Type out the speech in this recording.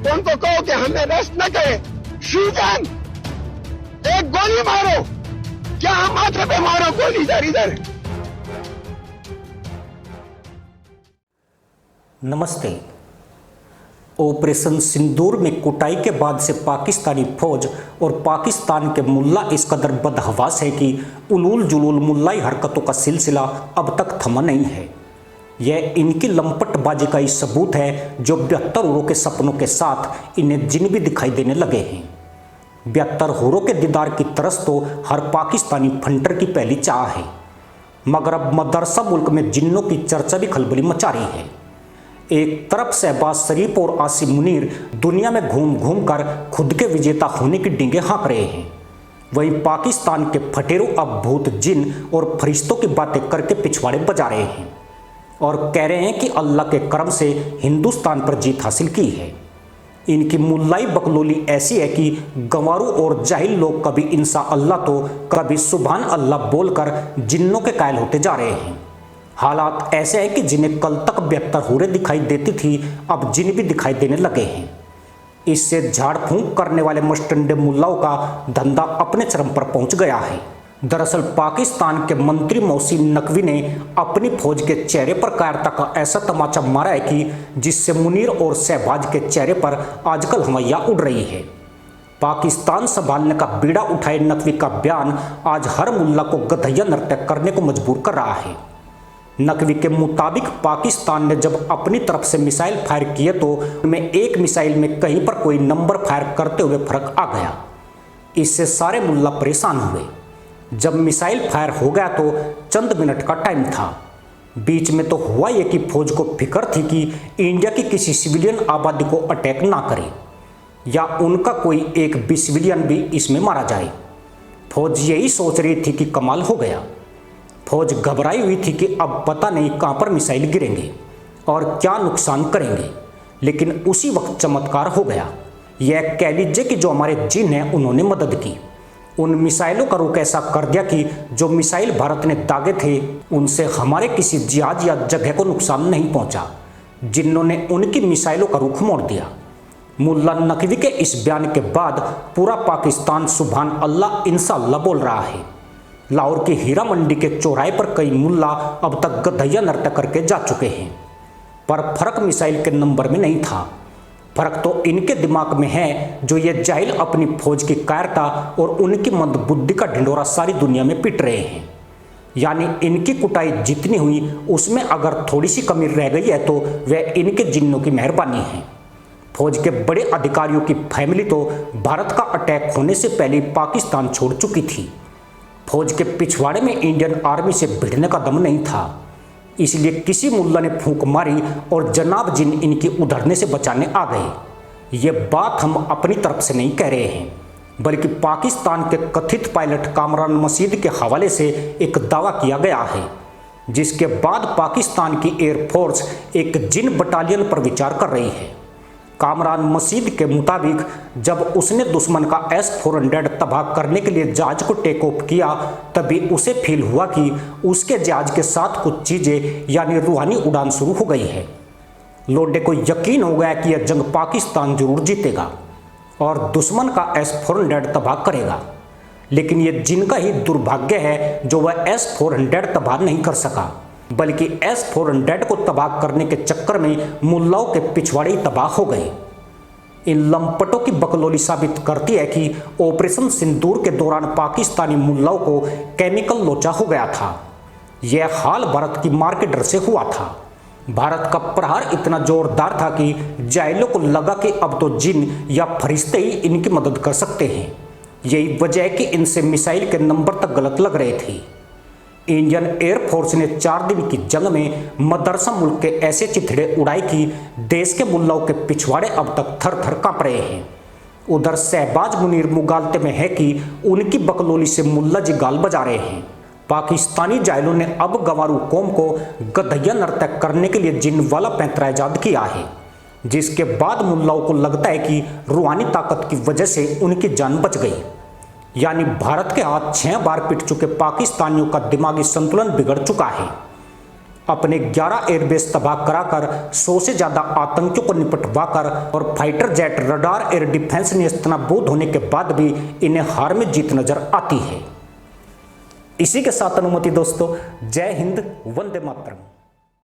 तो उनको कहो कि हमें रेस्ट न करें। शीजन एक गोली मारो, क्या माथे पे मारो गोली इधर इधर। नमस्ते। ऑपरेशन सिंदूर में कुटाई के बाद से पाकिस्तानी फौज और पाकिस्तान के मुल्ला इस कदर बदहवास है कि उलूल जुलूल मुल्लाई हरकतों का सिलसिला अब तक थमा नहीं है। यह इनकी लंपटबाजी का ही सबूत है जो 72 हुरों के सपनों के साथ इन्हें जिन भी दिखाई देने लगे हैं। 72 हुरों के दीदार की तरस तो हर पाकिस्तानी फंटर की पहली चाह है, मगर अब मदरसा मुल्क में जिन्नों की चर्चा भी खलबली मचा रही है। एक तरफ शहबाज शरीफ और आसिम मुनीर दुनिया में घूम घूम कर खुद के विजेता होने की डींगे हाँक रहे हैं, वहीं पाकिस्तान के फटेरू अब भूत जिन और फरिश्तों की बातें करके पिछवाड़े बजा रहे हैं और कह रहे हैं कि अल्लाह के करम से हिंदुस्तान पर जीत हासिल की है। इनकी मुल्लाई बकलोली ऐसी है कि गंवारू और जाहिल लोग कभी इंसा अल्लाह तो कभी सुभान अल्लाह बोलकर जिन्नों के कायल होते जा रहे हैं। हालात ऐसे हैं कि जिन्हें कल तक 72 हुरें दिखाई देती थी, अब जिन भी दिखाई देने लगे हैं। इससे झाड़ फूंक करने वाले मस्टंडे मुल्लाओं का धंधा अपने चरम पर पहुंच गया है। दरअसल पाकिस्तान के मंत्री मोहसिन नकवी ने अपनी फौज के चेहरे पर कायरता का ऐसा तमाचा मारा है कि जिससे मुनीर और शहबाज के चेहरे पर आजकल हवैया उड़ रही है। पाकिस्तान संभालने का बीड़ा उठाए नकवी का बयान आज हर मुल्ला को गधैया नृत्य करने को मजबूर कर रहा है। नकवी के मुताबिक पाकिस्तान ने जब अपनी तरफ से मिसाइल फायर किए तो उनमें एक मिसाइल में कहीं पर कोई नंबर फायर करते हुए फर्क आ गया। इससे सारे मुल्ला परेशान हुए। जब मिसाइल फायर हो गया तो चंद मिनट का टाइम था। बीच में तो हुआ ये कि फौज को फिक्र थी कि इंडिया की किसी सिविलियन आबादी को अटैक ना करे या उनका कोई एक भी सिविलियन भी इसमें मारा जाए। फौज यही सोच रही थी कि कमाल हो गया। फौज घबराई हुई थी कि अब पता नहीं कहां पर मिसाइल गिरेंगे और क्या नुकसान करेंगे, लेकिन उसी वक्त चमत्कार हो गया। यह कह लीजिए कि जो हमारे जिन हैं उन्होंने मदद की। उन मिसाइलों का रुख ऐसा कर दिया कि जो मिसाइल भारत ने दागे थे उनसे हमारे किसी जहाज या जगह को नुकसान नहीं पहुंचा, जिन्होंने उनकी मिसाइलों का रुख मोड़ दिया। मुल्ला नकवी के इस बयान के बाद पूरा पाकिस्तान सुभान अल्लाह इंशाअल्लाह बोल रहा है। लाहौर की हीरा मंडी के चौराहे पर कई मुल्ला अब तक गधैया नृत्य करके जा चुके हैं, पर फर्क मिसाइल के नंबर में नहीं था। फर्क तो इनके दिमाग में है जो ये जाहिल अपनी फौज की कायरता और उनकी मंदबुद्धि का ढिंडोरा सारी दुनिया में पीट रहे हैं। यानी इनकी कुटाई जितनी हुई उसमें अगर थोड़ी सी कमी रह गई है तो वह इनके जिन्नों की मेहरबानी है। फौज के बड़े अधिकारियों की फैमिली तो भारत का अटैक होने से पहले पाकिस्तान छोड़ चुकी थी। फौज के पिछवाड़े में इंडियन आर्मी से भिड़ने का दम नहीं था, इसलिए किसी मुल्ला ने फूंक मारी और जनाब जिन इनकी उधरने से बचाने आ गए। ये बात हम अपनी तरफ से नहीं कह रहे हैं, बल्कि पाकिस्तान के कथित पायलट कामरान मसीद के हवाले से एक दावा किया गया है, जिसके बाद पाकिस्तान की एयरफोर्स एक जिन बटालियन पर विचार कर रही है। कामरान मसीद के मुताबिक जब उसने दुश्मन का S-400 तबाह करने के लिए जहाज को टेक ऑफ किया तभी उसे फील हुआ कि उसके जहाज के साथ कुछ चीज़ें यानी रूहानी उड़ान शुरू हो गई है। लोडे को यकीन हो गया कि यह जंग पाकिस्तान जरूर जीतेगा और दुश्मन का S-400 तबाह करेगा, लेकिन यह जिनका ही दुर्भाग्य है जो वह S-400 तबाह नहीं कर सका, बल्कि S-400 को तबाह करने के चक्कर में मुल्लाओं के पिछवाड़े ही तबाह हो गए। इन लंपटों की बकलोली साबित करती है कि ऑपरेशन सिंदूर के दौरान पाकिस्तानी मुल्लाओं को केमिकल लोचा हो गया था। यह हाल भारत की मार के डर से हुआ था। भारत का प्रहार इतना जोरदार था कि जाहिलों को लगा कि अब तो जिन या फरिश्ते ही इनकी मदद कर सकते हैं। यही वजह है कि इनसे मिसाइल के नंबर तक गलत लग रहे थे। इंडियन एयरफोर्स ने 4 दिन की जंग में मदरसा मुल्क के ऐसे चिथड़े उड़ाए कि देश के मुल्लाओं के पिछवाड़े अब तक थर थर कांप रहे हैं। उधर शहबाज मुनीर मुगालते में है कि उनकी बकलोली से मुल्ला जी गाल बजा रहे हैं। पाकिस्तानी जाहिलों ने अब गंवारू कौम को गधैया नृत्य करने के लिए जिन वाला पैंतरा ईजाद किया है, जिसके बाद मुल्लाओं को लगता है कि रूहानी ताकत की वजह से उनकी जान बच गई। यानी भारत के हाथ 6 बार पिट चुके पाकिस्तानियों का दिमागी संतुलन बिगड़ चुका है। अपने 11 एयरबेस तबाह कराकर 100 से ज़्यादा आतंकियों को निपटवाकर और fighter jet, radar, air defence नेस्तनाबूद होने के बाद भी इन्हें हार में जीत नजर आती है। इसी के साथ अनुमति दोस्तों, जय हिंद, वंदे मातरम।